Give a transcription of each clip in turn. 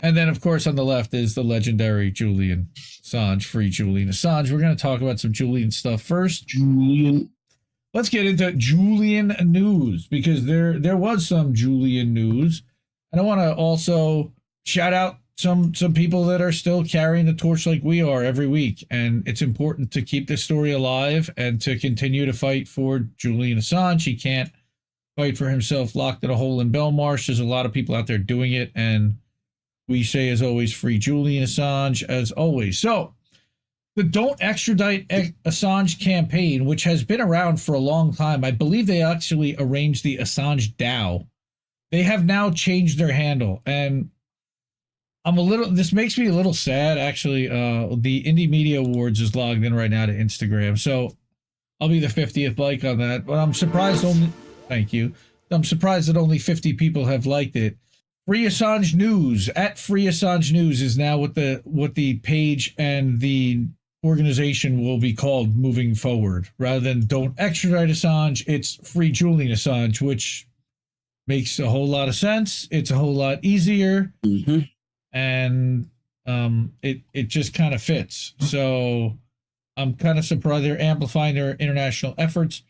And then, of course, on the left is the legendary Julian Assange, free Julian Assange. We're going to talk about some Julian stuff first. Julian. Let's get into Julian news, because there was some Julian news. And I want to also shout out some people that are still carrying the torch like we are every week. And it's important to keep this story alive and to continue to fight for Julian Assange. He can't fight for himself locked in a hole in Belmarsh. There's a lot of people out there doing it, and we say, as always, free Julian Assange, as always. So, the Don't Extradite Assange campaign, which has been around for a long time, I believe they actually arranged the Assange DAO. They have now changed their handle, and this makes me a little sad, actually. The Indie Media Awards is logged in right now to Instagram, so I'll be the 50th like on that, but I'm surprised thank you. I'm surprised that only 50 people have liked it. Free Assange News, at Free Assange News, is now what the page and the organization will be called moving forward. Rather than Don't Extradite Assange, it's Free Julian Assange, which makes a whole lot of sense. It's a whole lot easier, and it just kind of fits. So I'm kind of surprised they're amplifying their international efforts.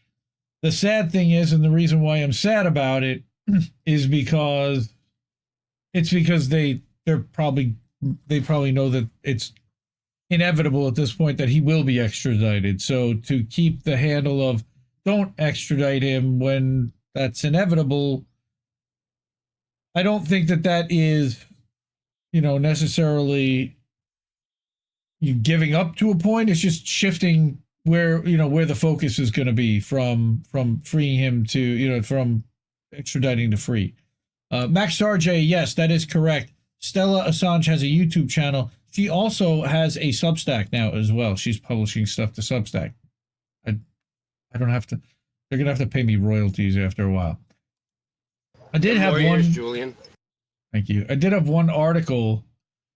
The sad thing is, and the reason why I'm sad about it, is because they probably know that it's inevitable at this point that he will be extradited. So to keep the handle of don't extradite him when that's inevitable, I don't think that is, necessarily giving up to a point. It's just shifting where the focus is going to be from freeing him to, from extraditing to free. Max RJ, yes, that is correct. Stella Assange has a YouTube channel. She also has a Substack now as well. She's publishing stuff to Substack. I don't have to. They're gonna have to pay me royalties after a while. I did have one. Julian. Thank you. I did have one article,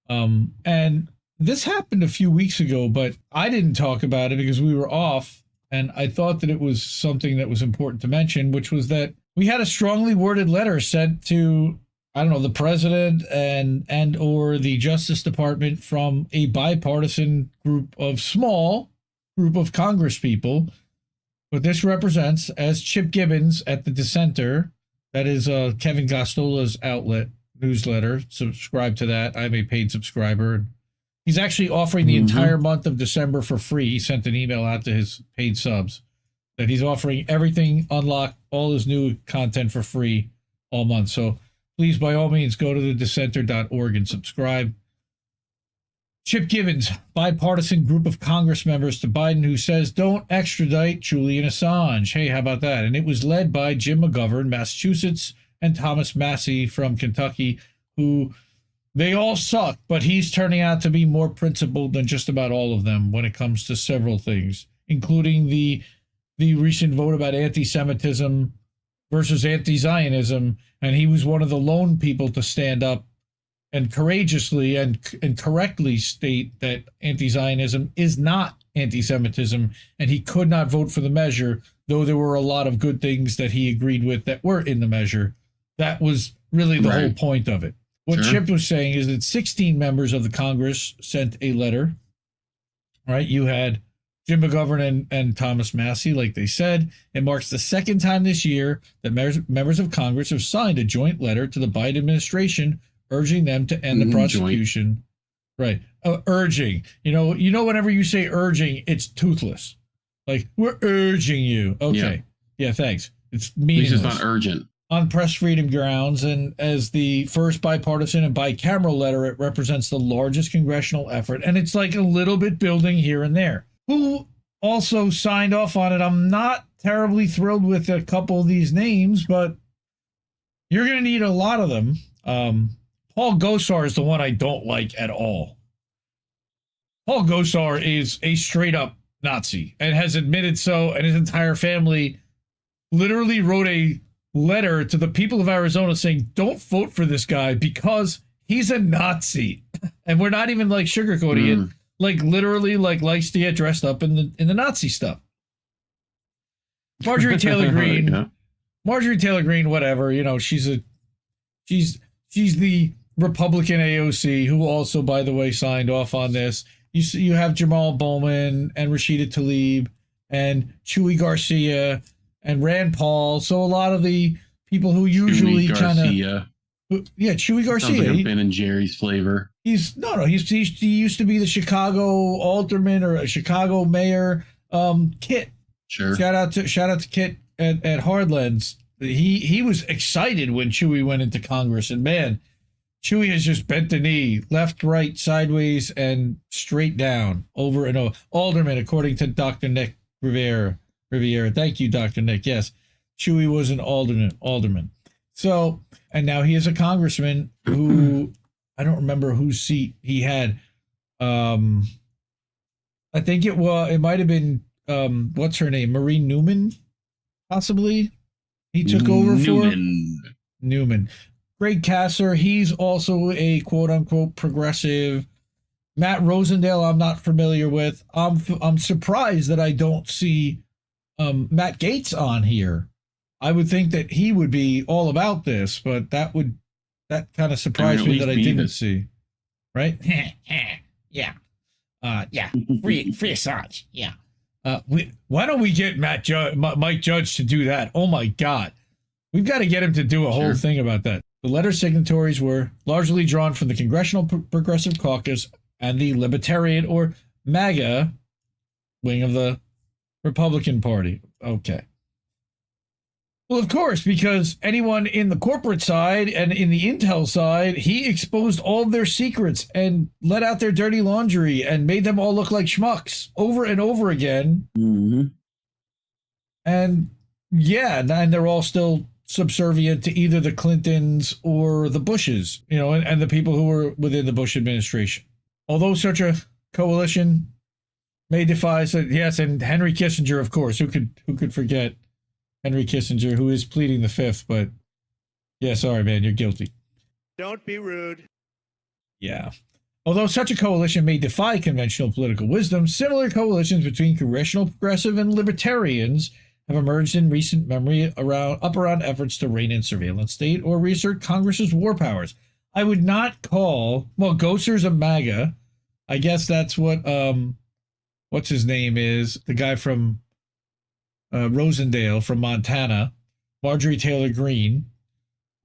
and this happened a few weeks ago, but I didn't talk about it because we were off, and I thought that it was something that was important to mention, which was that we had a strongly worded letter sent to, the president and or the Justice Department from a bipartisan small group of Congress people. What this represents as Chip Gibbons at the Dissenter, that is Kevin Gostola's newsletter. Subscribe to that. I'm a paid subscriber. He's actually offering the entire month of December for free. He sent an email out to his paid subs that he's offering everything, unlock all his new content for free all month. So please, by all means, go to the dissenter.org and subscribe. Chip Gibbons, bipartisan group of Congress members to Biden, who says, don't extradite Julian Assange. Hey, how about that? And it was led by Jim McGovern, Massachusetts, and Thomas Massie from Kentucky, who they all suck, but he's turning out to be more principled than just about all of them when it comes to several things, including the recent vote about anti-Semitism versus anti-Zionism. And he was one of the lone people to stand up and courageously and correctly state that anti-Zionism is not anti-Semitism, and he could not vote for the measure, though there were a lot of good things that he agreed with that were in the measure. That was really the whole point of it. What Chip was saying is that 16 members of the Congress sent a letter. All right, you had Jim McGovern and Thomas Massie, like they said. It marks the second time this year that members of Congress have signed a joint letter to the Biden administration urging them to end the prosecution. Joint. Right. Urging. Whenever you say urging, it's toothless. Like, we're urging you. Okay. Yeah, thanks. It's meaningless. It's just not urgent. On press freedom grounds, and as the first bipartisan and bicameral letter, it represents the largest congressional effort, and it's like a little bit building here and there. Who also signed off on it? I'm not terribly thrilled with a couple of these names, but you're going to need a lot of them. Paul Gosar is the one I don't like at all. Paul Gosar is a straight-up Nazi and has admitted so, and his entire family literally wrote a letter to the people of Arizona saying, don't vote for this guy because he's a Nazi. And we're not even like sugarcoating it. Like literally likes to get dressed up in the Nazi stuff. Marjorie Taylor Greene, Marjorie Taylor Greene, whatever, she's the Republican AOC, who also, by the way, signed off on this. You have Jamal Bowman and Rashida Tlaib and Chewy Garcia and Rand Paul. So a lot of the people who usually kind of, yeah, Chewy Garcia. Sounds like a Ben and Jerry's flavor. He used to be the Chicago alderman or a Chicago mayor. Kit. Sure. Shout out to Kit at Hardlands. He was excited when Chewy went into Congress, and man, Chewy has just bent the knee, left, right, sideways, and straight down, over and over. Alderman, according to Dr. Nick Riviera. Thank you, Dr. Nick. Yes, Chewy was an alderman. So, and now he is a congressman who, I don't remember whose seat he had. I think it might have been, what's her name? Marie Newman, possibly? He took over for Newman. Greg Kasser, he's also a quote-unquote progressive. Matt Rosendale, I'm not familiar with. I'm surprised that I don't see Matt Gaetz on here. I would think that he would be all about this, but that kind of surprised me that I didn't see. Right? Yeah. Free Assange. Yeah. Why don't we get Mike Judge to do that? Oh my God. We've got to get him to do a whole thing about that. The letter signatories were largely drawn from the Congressional Progressive Caucus and the Libertarian or MAGA wing of the Republican Party. Okay. Well, of course, because anyone in the corporate side and in the intel side, he exposed all of their secrets and let out their dirty laundry and made them all look like schmucks over and over again. Mm-hmm. And yeah, and they're all still subservient to either the Clintons or the Bushes, and the people who were within the Bush administration. Although such a coalition may defy, yes, and Henry Kissinger, of course, who could forget Henry Kissinger, who is pleading the fifth, but yeah, sorry, man, you're guilty. Don't be rude. Yeah. Although such a coalition may defy conventional political wisdom, similar coalitions between congressional progressive and libertarians have emerged in recent memory around efforts to rein in surveillance state or reassert Congress's war powers. I would not call, Gosar's a MAGA. I guess that's what, what's his name is, the guy from Rosendale from Montana, Marjorie Taylor Greene.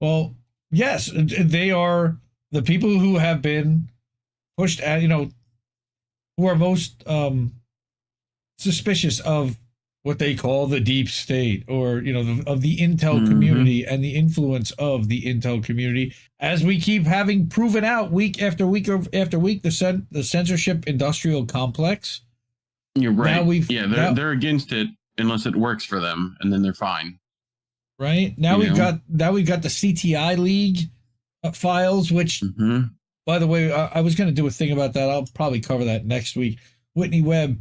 Well, yes, they are the people who have been pushed at, who are most suspicious of what they call the deep state, or, of the intel community and the influence of the intel community, as we keep having proven out week after week after week, the censorship industrial complex. You're right. They're against it unless it works for them, and then they're fine. Right? Now we've got the CTI League files, which, by the way, I was going to do a thing about that. I'll probably cover that next week. Whitney Webb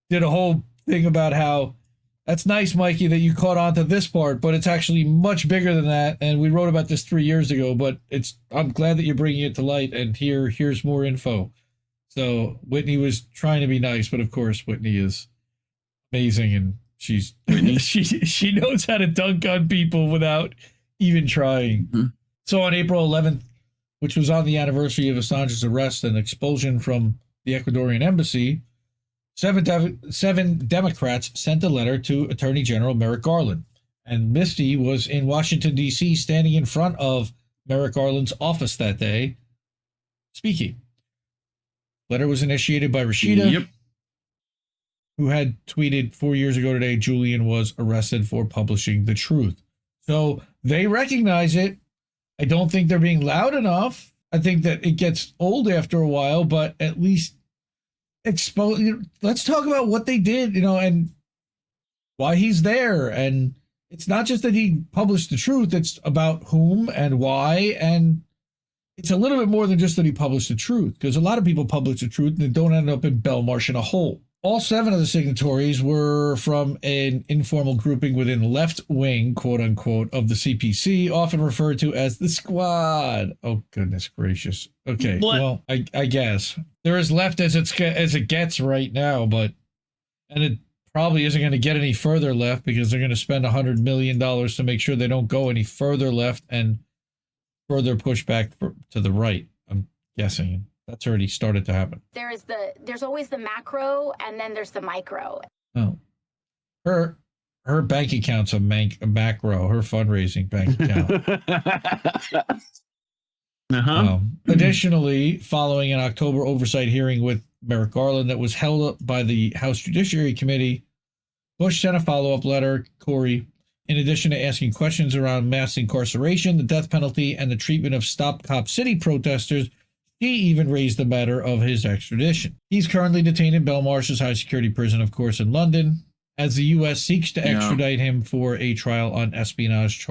did a whole thing about how that's nice, Mikey, that you caught on to this part, but it's actually much bigger than that. And we wrote about this 3 years ago, but I'm glad that you're bringing it to light, and here's more info. So Whitney was trying to be nice, but of course Whitney is amazing, and she's she knows how to dunk on people without even trying. Mm-hmm. So on April 11th, which was on the anniversary of Assange's arrest and expulsion from the Ecuadorian embassy, seven Democrats sent a letter to Attorney General Merrick Garland, and Misty was in Washington, D.C., standing in front of Merrick Garland's office that day, speaking. Letter was initiated by Rashida, who had tweeted 4 years ago today, Julian was arrested for publishing the truth. So they recognize it. I don't think they're being loud enough. I think that it gets old after a while, but at least expose. Let's talk about what they did, and why he's there. And it's not just that he published the truth. It's about whom and why. And it's a little bit more than just that he published the truth, because a lot of people publish the truth and they don't end up in Belmarsh in a hole. All 7 of the signatories were from an informal grouping within the left wing, quote unquote, of the CPC, often referred to as the Squad. Oh, goodness gracious. Okay, well, I guess they're as left as it gets right now, and it probably isn't going to get any further left, because they're going to spend $100 million to make sure they don't go any further left. And further pushback to the right. I'm guessing that's already started to happen. There's always the macro, and then there's the micro. Oh, her bank account's a macro. Her fundraising bank account. Additionally, following an October oversight hearing with Merrick Garland that was held up by the House Judiciary Committee, Bush sent a follow-up letter, Corey, in addition to asking questions around mass incarceration, the death penalty, and the treatment of Stop Cop City protesters. She even raised the matter of his extradition. He's currently detained in Belmarsh's high-security prison, of course, in London, as the U.S. seeks to extradite him for a trial on Espionage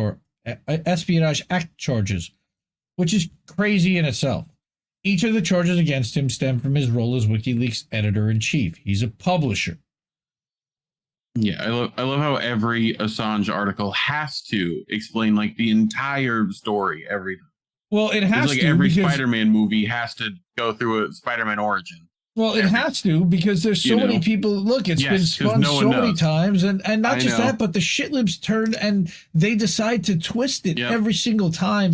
Act charges, which is crazy in itself. Each of the charges against him stem from his role as WikiLeaks editor-in-chief. He's a publisher. Yeah, I love how every Assange article has to explain like the entire story every time. Well, it has like to. Every Spider-Man movie has to go through a Spider-Man origin. Well, it has to, because there's so many people. Look, it's been spun so many times, and not just that, but the shitlibs turn and they decide to twist it every single time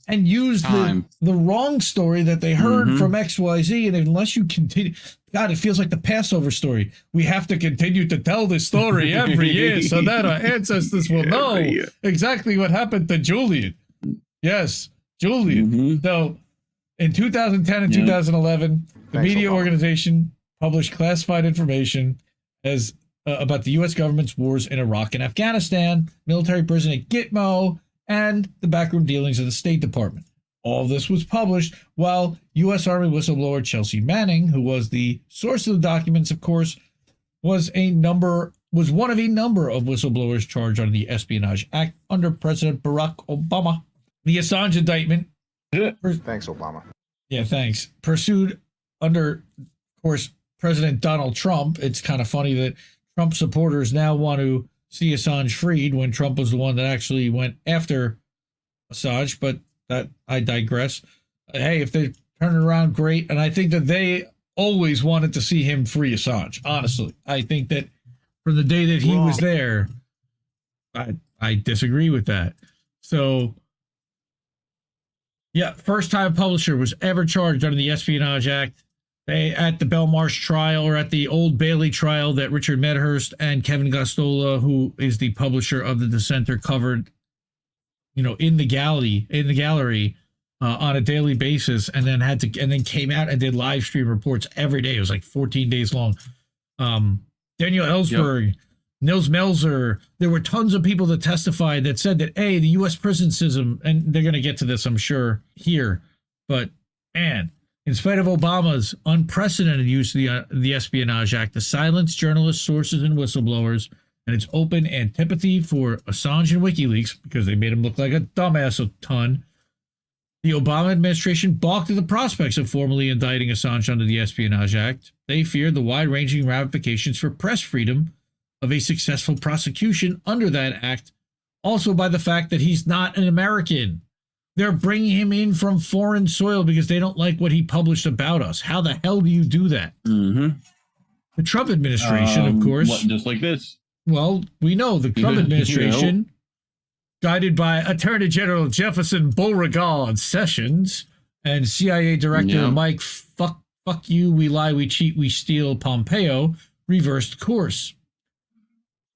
and use the wrong story that they heard from XYZ. And unless you continue, God, it feels like the Passover story. We have to continue to tell this story every year so that our ancestors will know exactly what happened to Julian. Yes, Julian. So in 2010 and 2011, the media organization published classified information as about the U.S. government's wars in Iraq and Afghanistan, military prison at Gitmo, and the backroom dealings of the State Department. All of this was published while U.S. Army whistleblower Chelsea Manning, who was the source of the documents, of course, was one of a number of whistleblowers charged under the Espionage Act under President Barack Obama. The Assange indictment. Thanks, Obama. Yeah, thanks. Pursued under, of course, President Donald Trump. It's kind of funny that Trump supporters now want to see Assange freed when Trump was the one that actually went after Assange, but that I digress. Hey, if they turn it around, great. And I think that they always wanted to see him free Assange. Honestly, I think that from the day that he was there, I disagree with that. So, yeah, first time publisher was ever charged under the Espionage Act. They, at the Belmarsh trial, or at the Old Bailey trial that Richard Medhurst and Kevin Gosztola, who is the publisher of the Dissenter, covered, in the gallery on a daily basis, and then came out and did live stream reports every day. It was like 14 days long. Daniel Ellsberg, Nils Melzer, there were tons of people that testified that said that, hey, the U.S. prison system, and they're going to get to this, I'm sure, here, but man, in spite of Obama's unprecedented use of the Espionage Act to silence journalists, sources, and whistleblowers, and its open antipathy for Assange and WikiLeaks, because they made him look like a dumbass a ton, the Obama administration balked at the prospects of formally indicting Assange under the Espionage Act. They feared the wide-ranging ramifications for press freedom of a successful prosecution under that act, also by the fact that he's not an American. They're bringing him in from foreign soil because they don't like what he published about us. How the hell do you do that? The Trump administration, of course. Just like this. Well, we know the Trump administration, guided by Attorney General Jefferson Beauregard Sessions and CIA Director Mike fuck you, we lie, we cheat, we steal Pompeo, reversed course.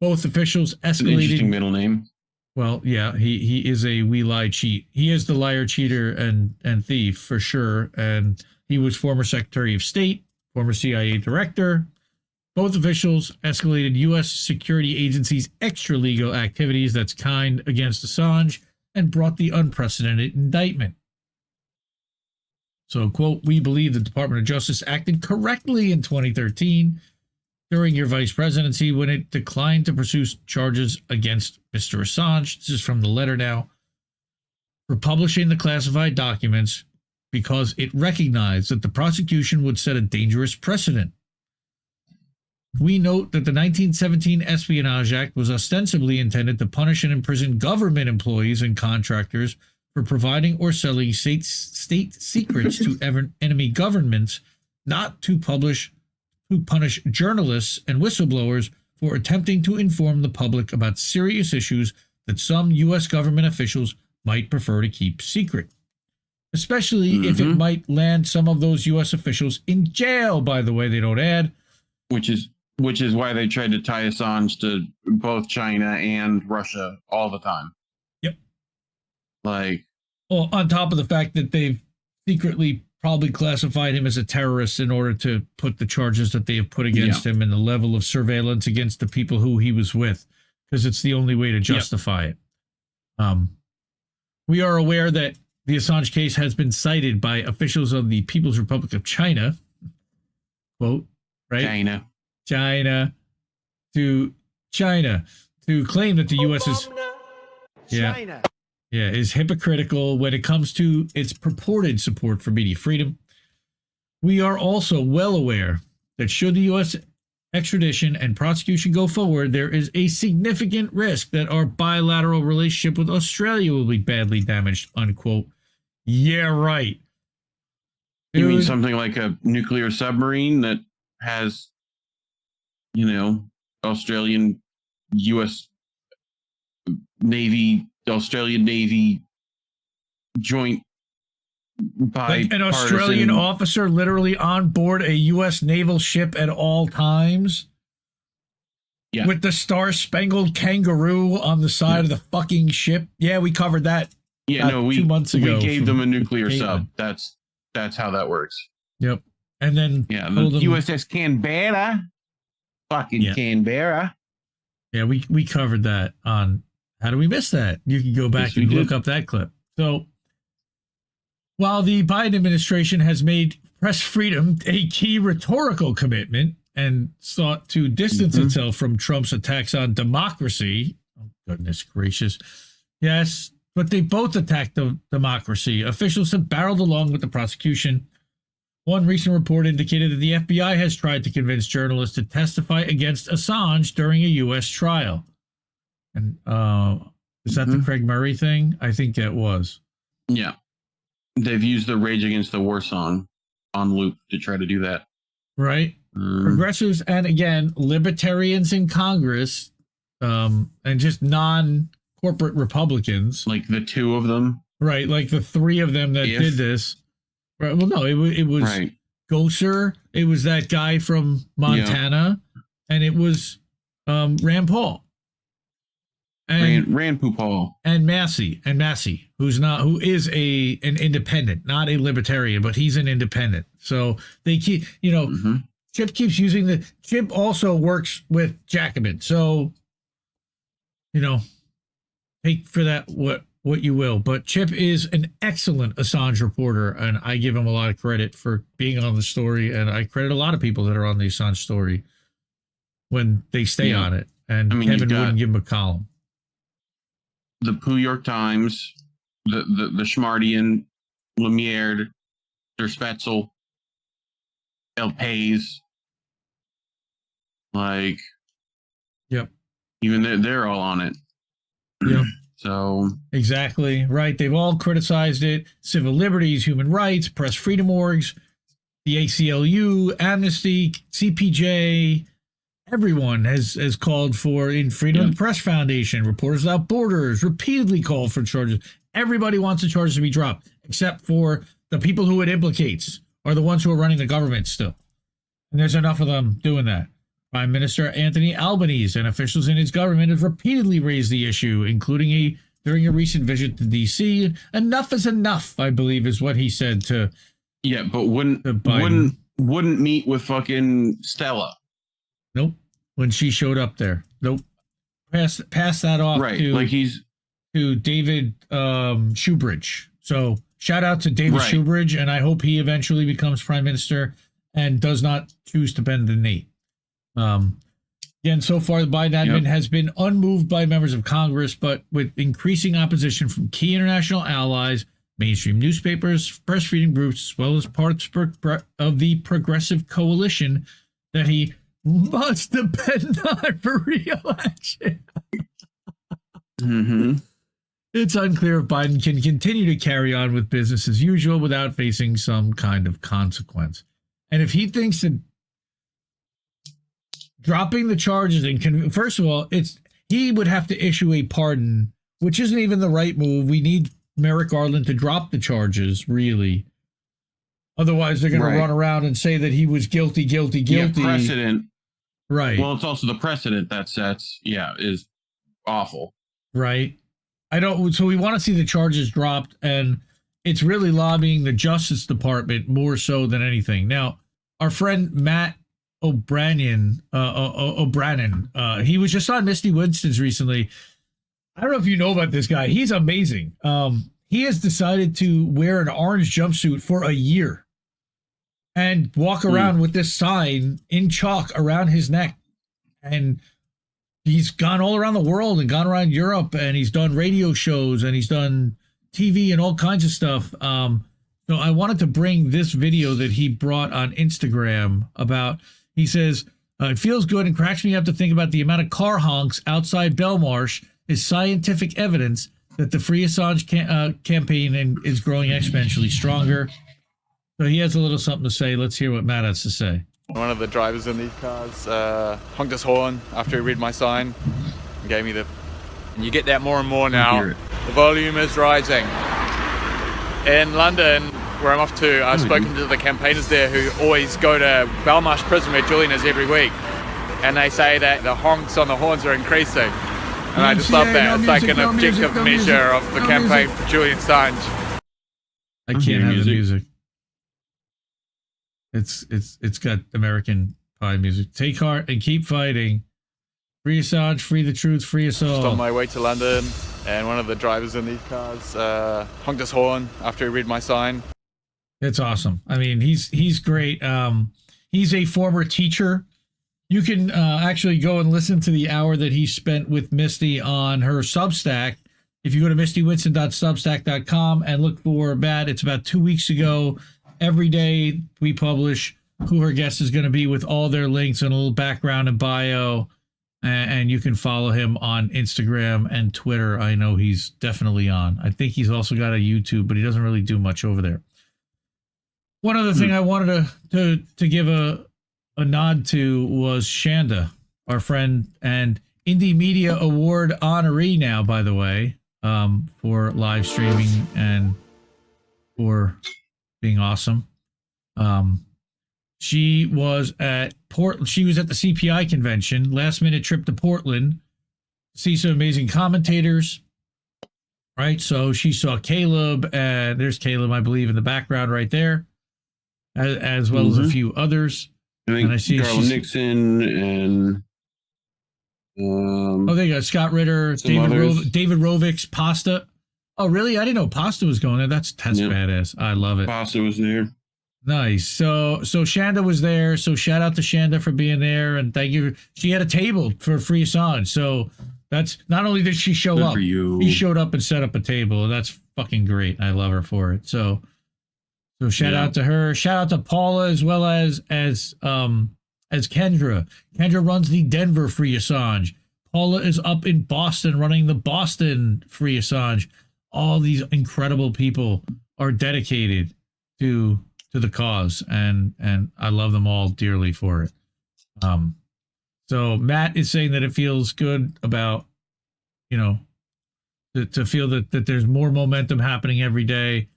Both officials escalated. An interesting middle name. Well, yeah, he is a we lie cheat. He is the liar, cheater, and thief for sure. And he was former Secretary of State, former CIA director. Both officials escalated U.S. security agencies' extra-legal activities, that's kind, against Assange, and brought the unprecedented indictment. So, quote, we believe the Department of Justice acted correctly in 2013 during your vice presidency when it declined to pursue charges against Mr. Assange. This is from the letter now. For publishing the classified documents because it recognized that the prosecution would set a dangerous precedent. We note that the 1917 Espionage Act was ostensibly intended to punish and imprison government employees and contractors for providing or selling state secrets to enemy governments, not to punish journalists and whistleblowers for attempting to inform the public about serious issues that some U.S. government officials might prefer to keep secret. especially if it might land some of those U.S. officials in jail, by the way, they don't add. Which is why they tried to tie Assange to both China and Russia all the time. Yep. Like, well, on top of the fact that they've secretly probably classified him as a terrorist in order to put the charges that they have put against him and the level of surveillance against the people who he was with, because it's the only way to justify it. We are aware that the Assange case has been cited by officials of the People's Republic of China, quote, right? China to claim that the U.S. is is hypocritical when it comes to its purported support for media freedom. We are also well aware that should the U.S. extradition and prosecution go forward, there is a significant risk that our bilateral relationship with Australia will be badly damaged, unquote. Yeah, right. You mean something like a nuclear submarine that has, Australian Navy joint like an Australian officer literally on board a U.S. naval ship at all times? Yeah. With the Star-Spangled Kangaroo on the side of the fucking ship? Yeah, we covered that. Yeah, 2 months ago. We gave them a nuclear sub. That's how that works. Yep. And then the USS Canberra. Fucking Canberra. Yeah, we covered that on How Do We Miss That? You can go back and look up that clip. So while the Biden administration has made press freedom a key rhetorical commitment and sought to distance itself from Trump's attacks on democracy, oh goodness gracious, yes, but they both attacked the democracy. Officials have barreled along with the prosecution. One recent report indicated that the FBI has tried to convince journalists to testify against Assange during a U.S. trial. And is that the Craig Murray thing? I think that was. Yeah. They've used the Rage Against the War song on loop to try to do that. Right. Progressives and, again, libertarians in Congress and just non-corporate Republicans. Like the two of them? Right. Like the three of them that did this. Right. Well, no, it was Gosar. It was that guy from Montana. Yeah. And it was Rand Paul. And Rand Paul. And Massey, who is an independent, not a libertarian, but he's an independent. So they keep, Chip keeps using Chip also works with Jacobin. So, take for that what you will. But Chip is an excellent Assange reporter, and I give him a lot of credit for being on the story. And I credit a lot of people that are on the Assange story when they stay on it. And Kevin wouldn't give him a column. The New York Times, the Schmartian, Lemire, Der Spetzel, El País, even they're all on it. Yep. So exactly right. They've all criticized it. Civil liberties, human rights, press freedom orgs, the ACLU, Amnesty, CPJ. Everyone has called for, in Freedom of the Press Foundation, Reporters Without Borders, repeatedly called for charges. Everybody wants the charges to be dropped, except for the people who it implicates are the ones who are running the government still. And there's enough of them doing that. Prime Minister Anthony Albanese and officials in his government have repeatedly raised the issue, including during a recent visit to D.C. Enough is enough, I believe, is what he said to. Yeah, but wouldn't meet with fucking Stella. Nope. When she showed up there. Nope. Pass that off to David Shoebridge. So shout out to David Shoebridge, and I hope he eventually becomes prime minister and does not choose to bend the knee. Again, so far the Biden admin has been unmoved by members of Congress, but with increasing opposition from key international allies, mainstream newspapers, press freedom groups, as well as parts of the progressive coalition, that he must depend on for re-election. It's unclear if Biden can continue to carry on with business as usual without facing some kind of consequence. And if he thinks that dropping the charges and first of all, he would have to issue a pardon, which isn't even the right move. We need Merrick Garland to drop the charges, really. Otherwise, they're going to run around and say that he was guilty. Yeah, precedent. Right. Well, it's also the precedent that sets, is awful. Right. So we want to see the charges dropped, and it's really lobbying the Justice Department more so than anything. Now, our friend Matt O'Brien, he was just on Misty Winston's recently. I don't know if you know about this guy. He's amazing. He has decided to wear an orange jumpsuit for a year and walk around with this sign in chalk around his neck. And he's gone all around the world and gone around Europe, and he's done radio shows and he's done TV and all kinds of stuff. So I wanted to bring this video that he brought on Instagram about, he says, it feels good and cracks me up to think about the amount of car honks outside Belmarsh is scientific evidence that the Free Assange campaign is growing exponentially stronger. So he has a little something to say. Let's hear what Matt has to say. One of the drivers in these cars honked his horn after he read my sign and gave me the... And you get that more and more now. The volume is rising. In London, where I'm off to, I've spoken to the campaigners there who always go to Belmarsh Prison, where Julian is every week. And they say that the honks on the horns are increasing. And I just love that. It's like an objective measure of the campaign for Julian Assange. I can't have the music. It's got American Pie music. Take heart and keep fighting. Free Assange, free the truth, free us all. Just on my way to London, and one of the drivers in these cars honked his horn after he read my sign. It's awesome. I mean, he's great. He's a former teacher. You can actually go and listen to the hour that he spent with Misty on her Substack. If you go to mistywinston.substack.com and look for Matt, it's about 2 weeks ago. Every day we publish who her guest is going to be with all their links and a little background and bio. And you can follow him on Instagram and Twitter. I know he's definitely on. I think he's also got a YouTube, but he doesn't really do much over there. One other thing I wanted to give a nod to was Chanda, our friend and Indie Media Award honoree now, by the way, for live streaming and for being awesome. She was at She was at the CPI convention, last minute trip to Portland, see some amazing commentators. Right, so she saw Caleb, and there's Caleb, I believe, in the background right there, as well as a few others. I see Carl Nixon and there you go, Scott Ritter, David Rovick's Pasta. Oh, really? I didn't know Pasta was going there. That's badass. I love it. Pasta was there. Nice. So Chanda was there. So shout out to Chanda for being there, and thank you. She had a table for Free Assange. So that's not only did she show up, she showed up and set up a table, and that's fucking great. I love her for it. So shout out to her. Shout out to Paula as well as Kendra. Kendra runs the Denver Free Assange. Paula is up in Boston running the Boston Free Assange. All these incredible people are dedicated to the cause, and I love them all dearly for it. So Matt is saying that it feels good about, to feel that there's more momentum happening every day.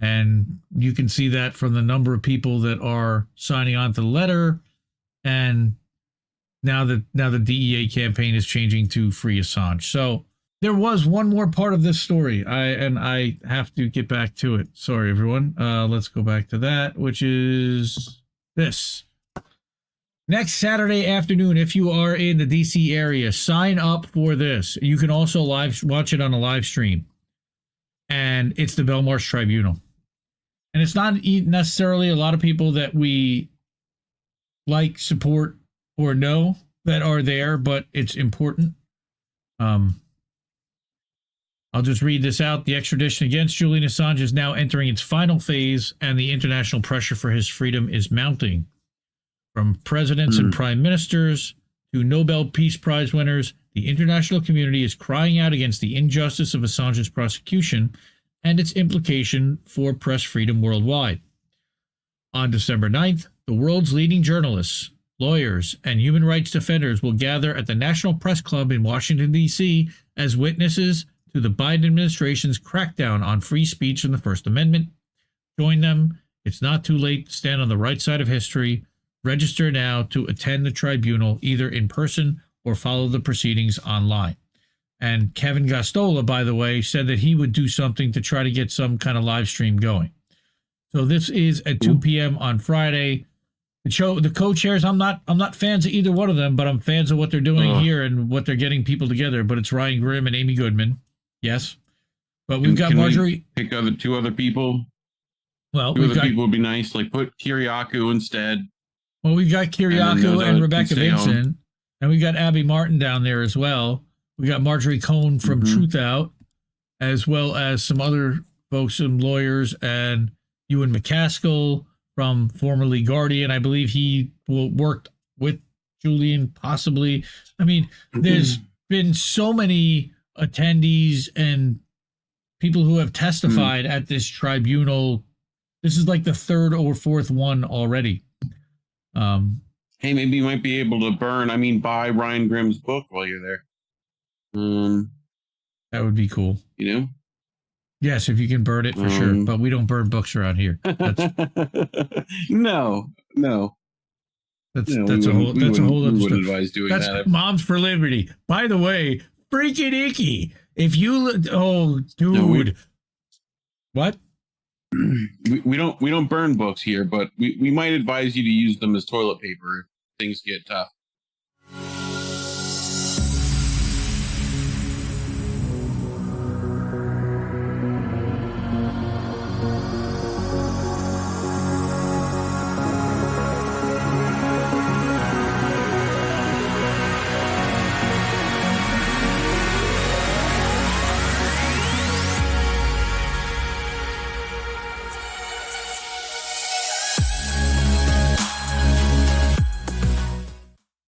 And you can see that from the number of people that are signing on to the letter. And now the DEA campaign is changing to Free Assange. So there was one more part of this story. I have to get back to it. Sorry, everyone. Let's go back to that, which is this. Next Saturday afternoon, if you are in the DC area, sign up for this. You can also watch it on a live stream. And it's the Belmarsh Tribunal. And it's not necessarily a lot of people that we like, support, or know that are there, but it's important. I'll just read this out. The extradition against Julian Assange is now entering its final phase, and the international pressure for his freedom is mounting. From presidents and prime ministers to Nobel Peace Prize winners, the international community is crying out against the injustice of Assange's prosecution and its implication for press freedom worldwide. On December 9th, the world's leading journalists, lawyers, and human rights defenders will gather at the National Press Club in Washington, D.C. as witnesses to the Biden administration's crackdown on free speech and the First Amendment. Join them. It's not too late to stand on the right side of history. Register now to attend the tribunal, either in person or follow the proceedings online. And Kevin Gostola, by the way, said that he would do something to try to get some kind of live stream going. So this is at 2 p.m. on Friday. The co-chairs, I'm not fans of either one of them, but I'm fans of what they're doing here and what they're getting people together. But it's Ryan Grimm and Amy Goodman. Yes. But we've got Marjorie. Pick two other people. Well, two other people would be nice. Like put Kiriakou instead. Well, we've got Kiriakou and Rebecca Vincent. And we got Abby Martin down there as well. We got Marjorie Cohn from Truth Out, as well as some other folks, some lawyers, and Ewan McCaskill from formerly Guardian. I believe he worked with Julian, possibly. I mean, there's been so many attendees and people who have testified at this tribunal. This is like the third or fourth one already. Hey, maybe you might be able to buy Ryan Grimm's book while you're there. That would be cool. You know? Yes, if you can burn it for sure. But we don't burn books around here. No. That's a whole other stuff. Advise doing that's that. Moms for Liberty. By the way, freaking icky. If you what? We don't burn books here, but we might advise you to use them as toilet paper if things get tough.